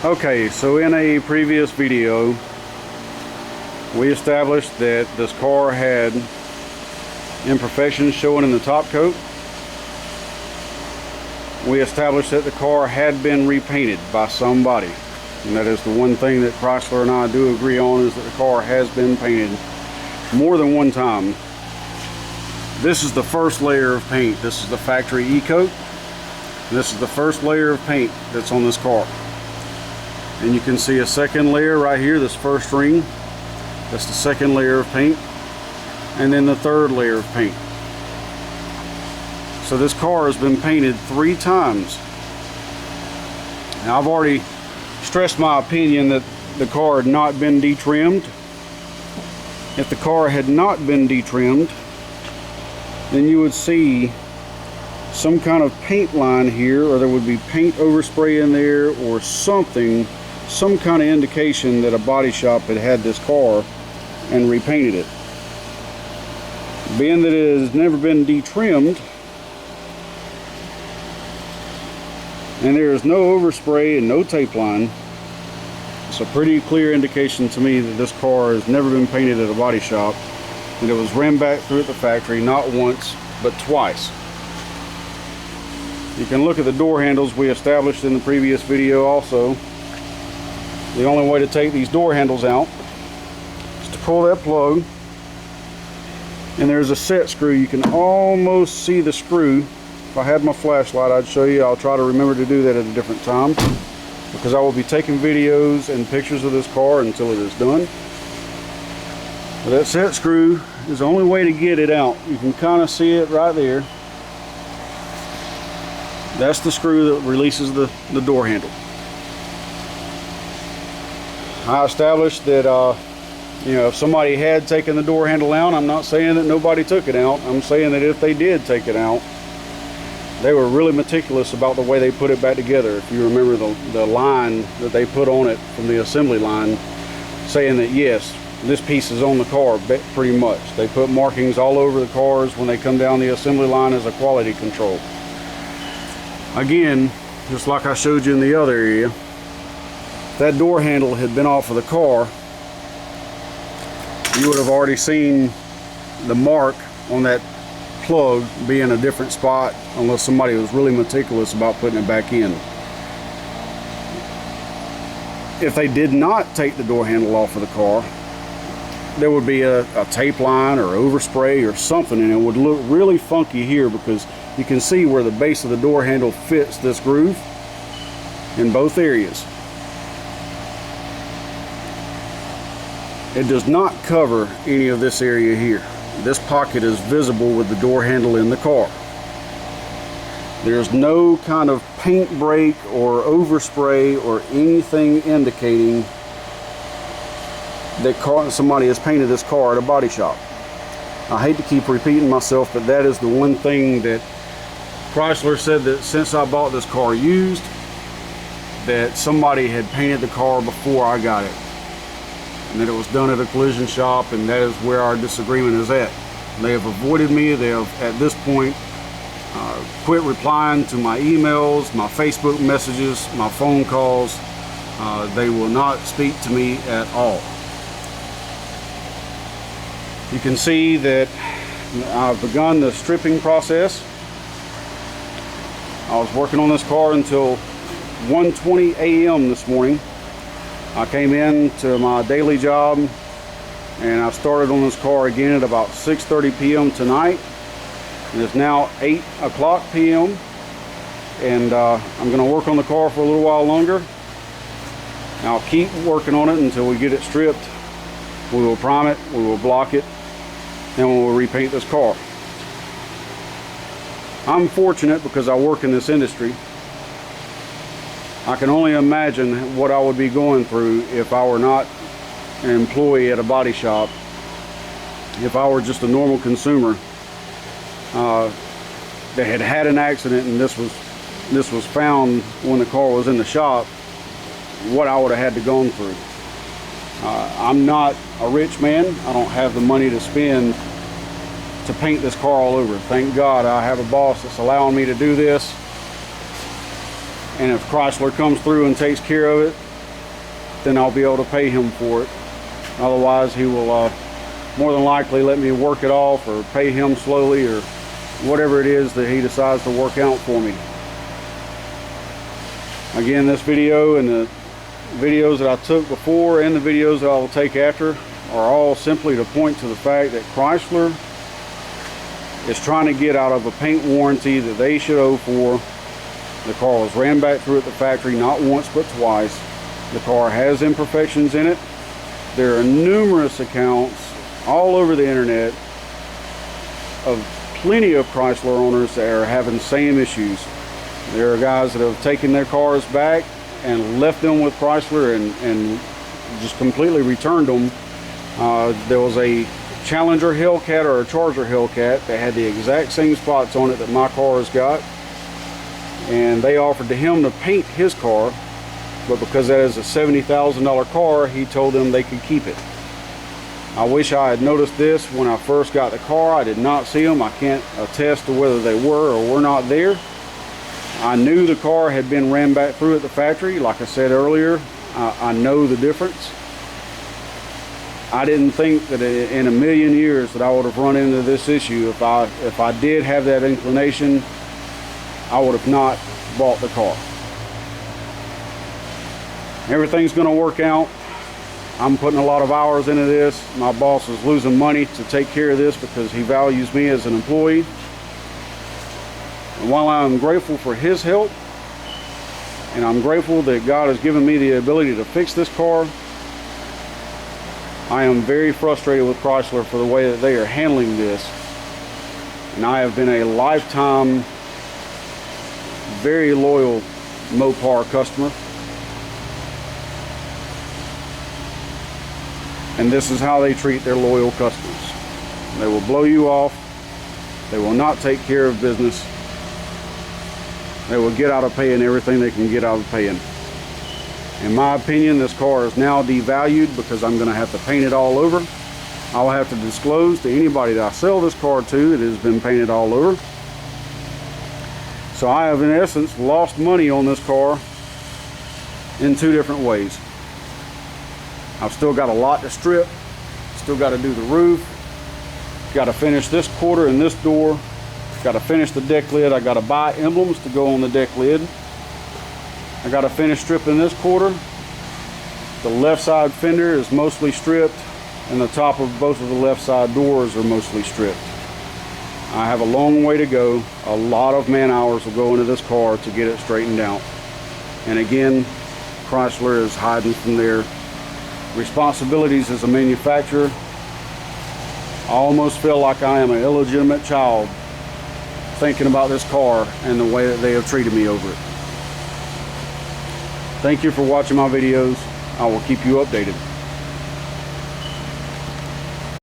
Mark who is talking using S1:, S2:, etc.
S1: Okay, so in a previous video, we established that this car had imperfections showing in the top coat. We established that the car had been repainted by somebody. And that is the one thing that Chrysler and I do agree on, is that the car has been painted more than one time. This is the first layer of paint. This is the factory E-coat. This is the first layer of paint that's on this car. And you can see a second layer right here, this first ring. That's the second layer of paint. And then the third layer of paint. So this car has been painted 3 times. Now I've already stressed my opinion that the car had not been detrimmed. If the car had not been detrimmed, then you would see some kind of paint line here, or there would be paint overspray in there or something, some kind of indication that a body shop had had this car and repainted it. Being that it has never been detrimmed and there is no overspray and no tape line, it's a pretty clear indication to me that this car has never been painted at a body shop, and it was ran back through at the factory not once but twice. You can look at the door handles we established in the previous video also. The only way to take these door handles out is to pull that plug, and there's a set screw. You can almost see the screw. If I had my flashlight, I'd show you. I'll try to remember to do that at a different time, because I will be taking videos and pictures of this car until it is done. But that set screw is the only way to get it out. You can kind of see it right there. That's the screw that releases the door handle. I established that if somebody had taken the door handle out, I'm not saying that nobody took it out. I'm saying that if they did take it out, they were really meticulous about the way they put it back together. If you remember the line that they put on it from the assembly line, saying that yes, this piece is on the car pretty much. They put markings all over the cars when they come down the assembly line as a quality control. Again, just like I showed you in the other area, if that door handle had been off of the car, you would have already seen the mark on that plug be in a different spot, unless somebody was really meticulous about putting it back in. If they did not take the door handle off of the car, there would be a tape line or overspray or something, and it would look really funky here, because you can see where the base of the door handle fits this groove in both areas. It does not cover any of this area here. This pocket is visible with the door handle in the car. There's no kind of paint break or overspray or anything indicating that somebody has painted this car at a body shop. I hate to keep repeating myself, but that is the one thing that Chrysler said, that since I bought this car used, that somebody had painted the car before I got it, and that it was done at a collision shop, and that is where our disagreement is at. They have avoided me. They have, at this point, quit replying to my emails, my Facebook messages, my phone calls. They will not speak to me at all. You can see that I've begun the stripping process. I was working on this car until 1:20 a.m. this morning. I came in to my daily job, and I started on this car again at about 6:30 p.m. tonight. And it's now 8 o'clock p.m. and I'm going to work on the car for a little while longer. And I'll keep working on it until we get it stripped. We will prime it, we will block it, and we will repaint this car. I'm fortunate because I work in this industry. I can only imagine what I would be going through if I were not an employee at a body shop. If I were just a normal consumer that had had an accident and this was found when the car was in the shop, what I would have had to go through. I'm not a rich man. I don't have the money to spend to paint this car all over. Thank God I have a boss that's allowing me to do this. And if Chrysler comes through and takes care of it, then I'll be able to pay him for it. Otherwise, he will more than likely let me work it off or pay him slowly or whatever it is that he decides to work out for me. Again, this video and the videos that I took before and the videos that I will take after are all simply to point to the fact that Chrysler is trying to get out of a paint warranty that they should owe for. The car was ran back through at the factory not once but twice. The car has imperfections in it. There are numerous accounts all over the internet of plenty of Chrysler owners that are having the same issues. There are guys that have taken their cars back and left them with Chrysler and just completely returned them. There was a Challenger Hellcat or a Charger Hellcat that had the exact same spots on it that my car has got, and they offered to him to paint his car, but because that is a $70,000 car, he told them they could keep it. I wish I had noticed this when I first got the car. I did not see them. I can't attest to whether they were or were not there. I knew the car had been ran back through at the factory. Like I said earlier, I know the difference. I didn't think that in a million years that I would have run into this issue. If I did have that inclination, I would have not bought the car. Everything's going to work out. I'm putting a lot of hours into this. My boss is losing money to take care of this because he values me as an employee. And while I'm grateful for his help, and I'm grateful that God has given me the ability to fix this car, I am very frustrated with Chrysler for the way that they are handling this. And I have been a lifetime, very loyal Mopar customer. And this is how they treat their loyal customers. They will blow you off. They will not take care of business. They will get out of paying everything they can get out of paying. In my opinion, this car is now devalued because I'm going to have to paint it all over. I will have to disclose to anybody that I sell this car to that it has been painted all over. So I have, in essence, lost money on this car in two different ways. I've still got a lot to strip, still got to do the roof, got to finish this quarter and this door, got to finish the deck lid. I got to buy emblems to go on the deck lid. I got to finish stripping this quarter. The left side fender is mostly stripped, and the top of both of the left side doors are mostly stripped. I have a long way to go. A lot of man hours will go into this car to get it straightened out. And again, Chrysler is hiding from their responsibilities as a manufacturer. I almost feel like I am an illegitimate child thinking about this car and the way that they have treated me over it. Thank you for watching my videos. I will keep you updated.